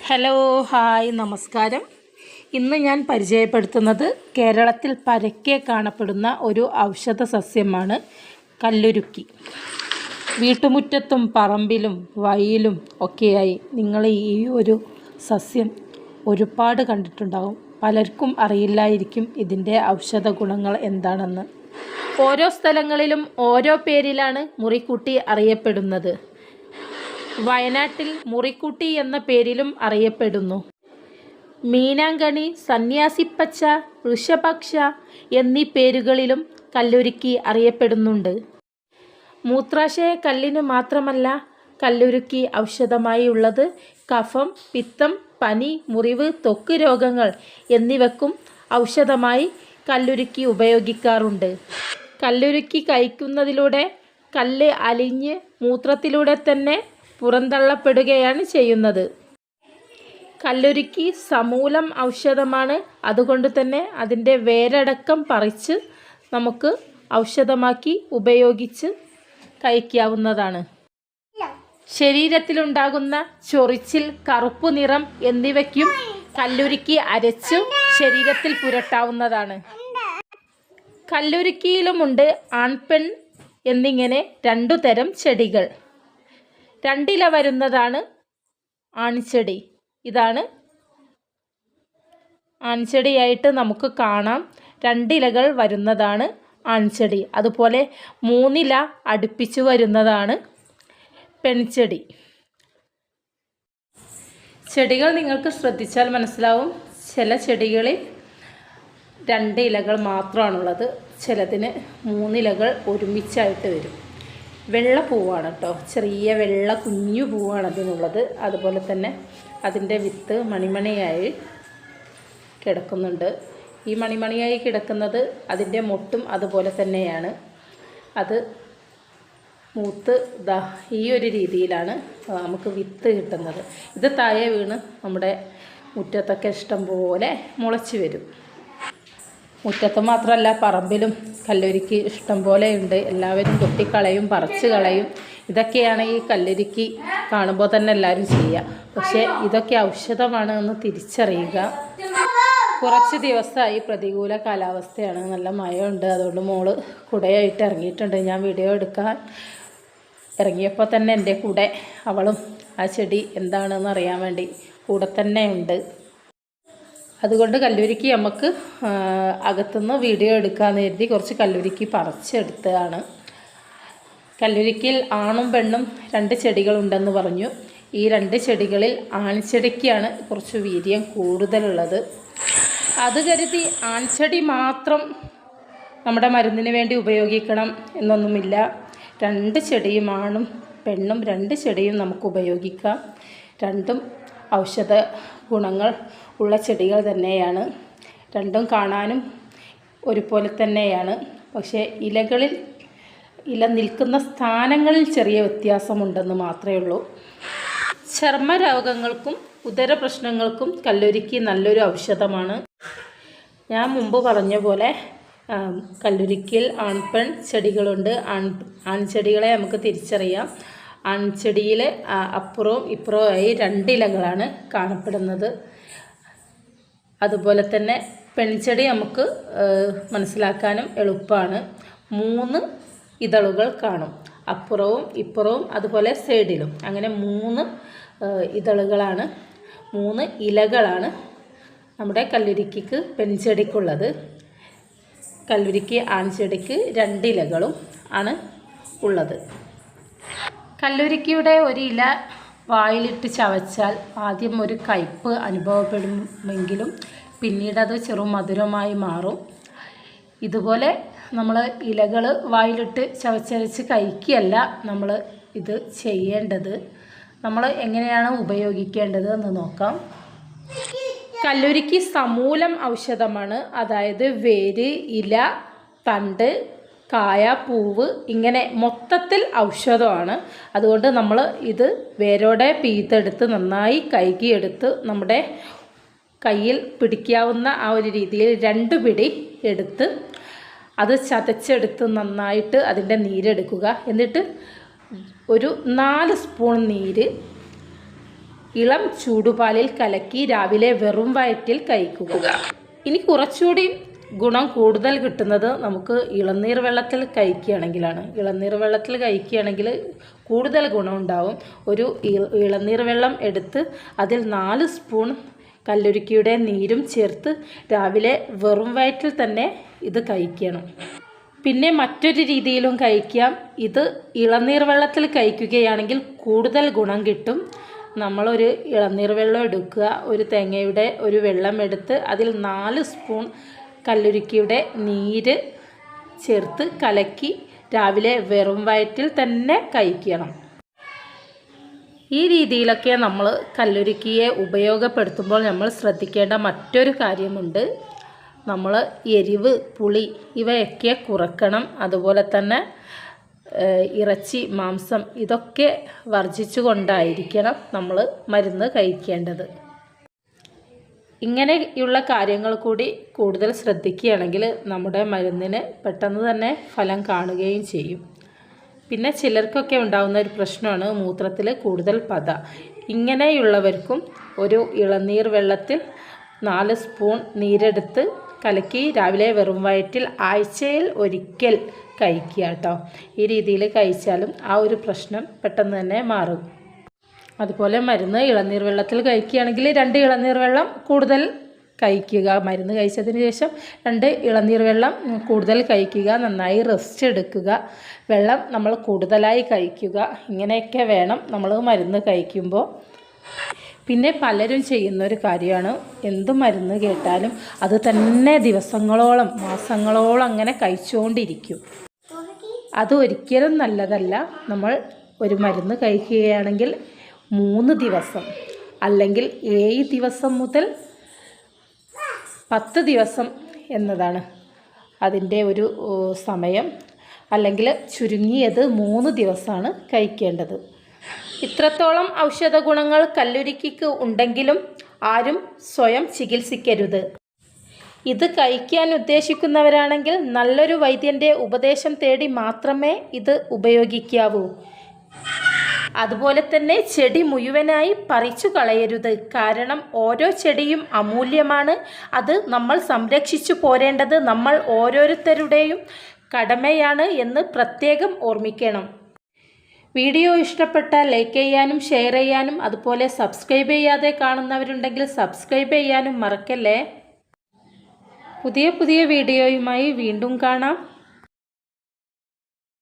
Hello hi നമസ്കാരം. ഇന്ന് ഞാൻ പരിചയപ്പെടുത്തുന്നത് കേരളത്തിൽ പരക്കെ കാണപ്പെടുന്ന ഒരു ഔഷധ സസ്യമാണ് കല്ലുരുക്കി. വീട്ടുമുറ്റത്തും പറമ്പിലും വയലിലും ഒക്കെയായി നിങ്ങൾ ഈ ഒരു സസ്യം ഒരുപാട് കണ്ടിട്ടുണ്ടാവും. പലർക്കും അറിയില്ലായിരിക്കും ഇതിൻ്റെ ഔഷധ ഗുണങ്ങൾ എന്താണെന്ന്. ഓരോ സ്ഥലങ്ങളിലും ഓരോ പേരിലാണ് മുറിക്കൂട്ടി അറിയപ്പെടുന്നത്. വയനാട്ടിൽ മുറിക്കൂട്ടി എന്ന പേരിലും അറിയപ്പെടുന്നു. മീനാങ്കണി, സന്യാസിപ്പച്ച, വൃഷഭക്ഷ എന്നീ പേരുകളിലും കല്ലുരുക്കി അറിയപ്പെടുന്നുണ്ട്. മൂത്രാശയ കല്ലിന് മാത്രമല്ല കല്ലുരുക്കി ഔഷധമായി ഉള്ളത്. കഫം, പിത്തം, പനി, മുറിവ്, ത്വക്ക് രോഗങ്ങൾ എന്നിവയ്ക്കും ഔഷധമായി കല്ലുരുക്കി ഉപയോഗിക്കാറുണ്ട്. കല്ലുരുക്കി കഴിക്കുന്നതിലൂടെ കല്ല് അലിഞ്ഞ് മൂത്രത്തിലൂടെ തന്നെ പുറന്തള്ളപ്പെടുകയാണ് ചെയ്യുന്നത്. കല്ലുരുക്കി സമൂലം ഔഷധമാണ്. അതുകൊണ്ട് തന്നെ അതിൻ്റെ വേരടക്കം പറിച്ച് നമുക്ക് ഔഷധമാക്കി ഉപയോഗിച്ച് കഴിക്കാവുന്നതാണ്. ശരീരത്തിലുണ്ടാകുന്ന ചൊറിച്ചിൽ, കറുപ്പു നിറം എന്നിവയ്ക്കും കല്ലുരുക്കി അരച്ചു ശരീരത്തിൽ പുരട്ടാവുന്നതാണ്. കല്ലുരുക്കിയിലുമുണ്ട് ആൺപെൺ എന്നിങ്ങനെ 2 തരം ചെടികൾ. 2 ഇല വരുന്നതാണ് ആൺചെടി. ഇതാണ് ആൺചെടിയായിട്ട് നമുക്ക് കാണാം. 2 ഇലകൾ വരുന്നതാണ് ആൺചെടി. അതുപോലെ 3 ഇല അടുപ്പിച്ചു വരുന്നതാണ് പെൺചെടി. ചെടികൾ നിങ്ങൾക്ക് ശ്രദ്ധിച്ചാൽ മനസ്സിലാവും. ചില ചെടികളിൽ 2 ഇലകൾ മാത്രമാണുള്ളത്. ചിലതിന് 3 ഇലകൾ ഒരുമിച്ചായിട്ട് വരും. വെള്ള പൂവാണ് കേട്ടോ. ചെറിയ വെള്ള കുഞ്ഞു പൂവാണ് അതിനുള്ളത്. അതുപോലെ തന്നെ അതിൻ്റെ വിത്ത് മണിമണിയായി കിടക്കുന്നുണ്ട്. ഈ മണിമണിയായി കിടക്കുന്നത് അതിൻ്റെ മൊട്ടും അതുപോലെ തന്നെയാണ്. അത് മൂത്ത് ഈ ഒരു രീതിയിലാണ് നമുക്ക് വിത്ത് കിട്ടുന്നത്. ഇത് താഴെ വീണ് നമ്മുടെ മുറ്റത്തൊക്കെ ഇഷ്ടം പോലെ മുളച്ച് വരും. മുറ്റത്ത് മാത്രമല്ല പറമ്പിലും കല്ലുരുക്കി ഇഷ്ടം പോലെ ഉണ്ട്. എല്ലാവരും കൊത്തിക്കളയും, പറിച്ച് കളയും. ഇതൊക്കെയാണ് ഈ കല്ലുരുക്കി കാണുമ്പോൾ തന്നെ എല്ലാവരും ചെയ്യുക. പക്ഷേ ഇതൊക്കെ ഔഷധമാണ് എന്ന് തിരിച്ചറിയുക. കുറച്ച് ദിവസമായി പ്രതികൂല കാലാവസ്ഥയാണ്. നല്ല മഴയുണ്ട്. അതുകൊണ്ട് മോള് കുടയായിട്ട് ഇറങ്ങിയിട്ടുണ്ട്. ഞാൻ വീഡിയോ എടുക്കാൻ ഇറങ്ങിയപ്പോൾ തന്നെ എൻ്റെ കൂടെ അവളും ആ ചെടി എന്താണെന്ന് അറിയാൻ വേണ്ടി കൂടെ തന്നെ ഉണ്ട്. അതുകൊണ്ട് കല്ലുരുക്കി നമുക്ക് അകത്തുനിന്ന് വീഡിയോ എടുക്കാമെന്ന് കരുതി കുറച്ച് കല്ലുരുക്കി പറിച്ചെടുത്തതാണ്. കല്ലുരുക്കിയിൽ ആണും പെണ്ണും 2 ചെടികളുണ്ടെന്ന് പറഞ്ഞു. ഈ 2 ചെടികളിൽ ആൺചെടിക്കാണ് കുറച്ച് വീര്യം കൂടുതലുള്ളത്. അത് കരുതി ആൺചെടി മാത്രം നമ്മുടെ മരുന്നിന് വേണ്ടി ഉപയോഗിക്കണം എന്നൊന്നുമില്ല. 2 ചെടിയും ആണും പെണ്ണും 2 ചെടിയും നമുക്ക് ഉപയോഗിക്കാം. 2ഉം ഔഷധ ഗുണങ്ങൾ ഉള്ള ചെടികൾ തന്നെയാണ്. 2ഉം കാണാനും ഒരുപോലെ തന്നെയാണ്. പക്ഷേ ഇല നിൽക്കുന്ന സ്ഥാനങ്ങളിൽ ചെറിയ വ്യത്യാസമുണ്ടെന്ന് മാത്രമേ ഉള്ളൂ. ചർമ്മരോഗങ്ങൾക്കും ഉദര പ്രശ്നങ്ങൾക്കും കല്ലുരുക്കി നല്ലൊരു ഔഷധമാണ്. ഞാൻ മുമ്പ് പറഞ്ഞ പോലെ കല്ലുരുക്കിയിൽ ആൺപെൺ ചെടികളുണ്ട്. ആൺചെടികളെ നമുക്ക് തിരിച്ചറിയാം. ആൺചെടിയിൽ അപ്പുറവും ഇപ്പുറവുമായി 2 ഇലകളാണ് കാണപ്പെടുന്നത്. അതുപോലെ തന്നെ പെൺചെടി നമുക്ക് മനസ്സിലാക്കാനും എളുപ്പമാണ്. 3 ഇതളുകൾ കാണും, അപ്പുറവും ഇപ്പുറവും അതുപോലെ സൈഡിലും. അങ്ങനെ 3 ഇതളുകളാണ്, 3 ഇലകളാണ് നമ്മുടെ കല്ലുരുക്കിക്ക് പെൺചെടിക്കുള്ളത്. കല്ലുരുക്കി ആൺചെടിക്ക് 2 ഇലകളും ആണ് ഉള്ളത്. കല്ലുരുക്കിയുടെ ഒരു ഇല വായിലിട്ട് ചവച്ചാൽ ആദ്യം ഒരു കയ്പ്പ് അനുഭവപ്പെടുമെങ്കിലും പിന്നീട് അത് ചെറുമധുരമായി മാറും. ഇതുപോലെ നമ്മൾ ഇലകൾ വായിലിട്ട് ചവച്ചരച്ച് കഴിക്കുകയല്ല നമ്മൾ ഇത് ചെയ്യേണ്ടത്. നമ്മൾ എങ്ങനെയാണ് ഉപയോഗിക്കേണ്ടത് എന്ന് നോക്കാം. കല്ലുരുക്കി സമൂലം ഔഷധമാണ്. അതായത് വേര്, ഇല, തണ്ട്, കായ, പൂവ് ഇങ്ങനെ മൊത്തത്തിൽ ഔഷധമാണ്. അതുകൊണ്ട് നമ്മൾ ഇത് വേരോടെ പീത്തെടുത്ത് നന്നായി കഴുകിയെടുത്ത് നമ്മുടെ കയ്യിൽ പിടിക്കാവുന്ന ആ ഒരു രീതിയിൽ 2 പിടി എടുത്ത് അത് ചതച്ചെടുത്ത് നന്നായിട്ട് അതിൻ്റെ നീരെടുക്കുക. എന്നിട്ട് ഒരു 4 സ്പൂൺ നീര് ഇളം ചൂടുപാലിൽ കലക്കി രാവിലെ വെറും വയറ്റിൽ കഴിക്കുക. ഇനി കുറച്ചുകൂടി ഗുണം കൂടുതൽ കിട്ടുന്നത് നമുക്ക് ഇളനീർ വെള്ളത്തിൽ കഴിക്കുകയാണെങ്കിലാണ്. ഇളനീർ വെള്ളത്തിൽ കഴിക്കുകയാണെങ്കിൽ കൂടുതൽ ഗുണമുണ്ടാവും. ഒരു ഇളനീർ വെള്ളം എടുത്ത് അതിൽ 4 സ്പൂൺ കല്ലുരുക്കിയുടെ നീരും ചേർത്ത് രാവിലെ വെറും വയറ്റിൽ തന്നെ ഇത് കഴിക്കണം. പിന്നെ മറ്റൊരു രീതിയിലും കഴിക്കാം. ഇത് ഇളനീർ വെള്ളത്തിൽ കഴിക്കുകയാണെങ്കിൽ കൂടുതൽ ഗുണം കിട്ടും. നമ്മളൊരു ഇളനീർ വെള്ളം എടുക്കുക, ഒരു തേങ്ങയുടെ ഒരു വെള്ളം എടുത്ത് അതിൽ 4 സ്പൂൺ കല്ലുരുക്കിയുടെ നീര് ചേർത്ത് കലക്കി രാവിലെ വെറും വയറ്റിൽ തന്നെ കഴിക്കണം. ഈ രീതിയിലൊക്കെ നമ്മൾ കല്ലുരുക്കിയെ ഉപയോഗപ്പെടുത്തുമ്പോൾ നമ്മൾ ശ്രദ്ധിക്കേണ്ട മറ്റൊരു കാര്യമുണ്ട്. നമ്മൾ എരിവ്, പുളി ഇവയൊക്കെ കുറക്കണം. അതുപോലെ തന്നെ ഇറച്ചി, മാംസം ഇതൊക്കെ വർജിച്ചു കൊണ്ടായിരിക്കണം നമ്മൾ മരുന്ന് കഴിക്കേണ്ടത്. ഇങ്ങനെയുള്ള കാര്യങ്ങൾ കൂടി കൂടുതൽ ശ്രദ്ധിക്കുകയാണെങ്കിൽ നമ്മുടെ മരുന്നിന് പെട്ടെന്ന് തന്നെ ഫലം കാണുകയും ചെയ്യും. പിന്നെ ചിലർക്കൊക്കെ ഉണ്ടാകുന്ന ഒരു പ്രശ്നമാണ് മൂത്രത്തിൽ കൂടുതൽ പത. ഇങ്ങനെയുള്ളവർക്കും ഒരു ഇളനീർ വെള്ളത്തിൽ 4 സ്പൂൺ നീരെടുത്ത് കലക്കി രാവിലെ വെറും വയറ്റിൽ ആഴ്ചയിൽ ഒരിക്കൽ കഴിക്കുക കേട്ടോ. ഈ രീതിയിൽ കഴിച്ചാലും ആ ഒരു പ്രശ്നം പെട്ടെന്ന് തന്നെ മാറും. അതുപോലെ മരുന്ന് ഇളനീർ വെള്ളത്തിൽ കഴിക്കുകയാണെങ്കിൽ 2 ഇളനീർ വെള്ളം കൂടുതൽ കഴിക്കുക. മരുന്ന് കഴിച്ചതിന് ശേഷം 2 ഇളനീർ വെള്ളം കൂടുതൽ കഴിക്കുക. നന്നായി റെസ്റ്റ് എടുക്കുക. വെള്ളം നമ്മൾ കൂടുതലായി കഴിക്കുക. ഇങ്ങനെയൊക്കെ വേണം നമ്മൾ മരുന്ന് കഴിക്കുമ്പോൾ. പിന്നെ പലരും ചെയ്യുന്നൊരു കാര്യമാണ്, എന്ത് മരുന്ന് കേട്ടാലും അത് തന്നെ ദിവസങ്ങളോളം, മാസങ്ങളോളം അങ്ങനെ കഴിച്ചുകൊണ്ടിരിക്കും. അത് ഒരിക്കലും നല്ലതല്ല. നമ്മൾ ഒരു മരുന്ന് കഴിക്കുകയാണെങ്കിൽ 3 ദിവസം അല്ലെങ്കിൽ 7 ദിവസം മുതൽ 10 ദിവസം എന്നതാണ് അതിൻ്റെ ഒരു സമയം. അല്ലെങ്കിൽ ചുരുങ്ങിയത് 3 ദിവസമാണ് കഴിക്കേണ്ടത്. ഇത്രത്തോളം ഔഷധ ഗുണങ്ങൾ കല്ലുരുക്കിക്ക് ഉണ്ടെങ്കിലും ആരും സ്വയം ചികിത്സിക്കരുത്. ഇത് കഴിക്കാൻ ഉദ്ദേശിക്കുന്നവരാണെങ്കിൽ നല്ലൊരു വൈദ്യൻ്റെ ഉപദേശം തേടി മാത്രമേ ഇത് ഉപയോഗിക്കാവൂ. അതുപോലെ തന്നെ ചെടി മുഴുവനായി പറിച്ചു കളയരുത്. കാരണം ഓരോ ചെടിയും അമൂല്യമാണ്. അത് നമ്മൾ സംരക്ഷിച്ചു പോരേണ്ടത് നമ്മൾ ഓരോരുത്തരുടെയും കടമയാണ് എന്ന് പ്രത്യേകം ഓർമ്മിക്കണം. വീഡിയോ ഇഷ്ടപ്പെട്ടാൽ ലൈക്ക് ചെയ്യാനും ഷെയർ ചെയ്യാനും അതുപോലെ സബ്സ്ക്രൈബ് ചെയ്യാതെ കാണുന്നവരുണ്ടെങ്കിൽ സബ്സ്ക്രൈബ് ചെയ്യാനും മറക്കല്ലേ. പുതിയ വീഡിയോയുമായി വീണ്ടും കാണാം.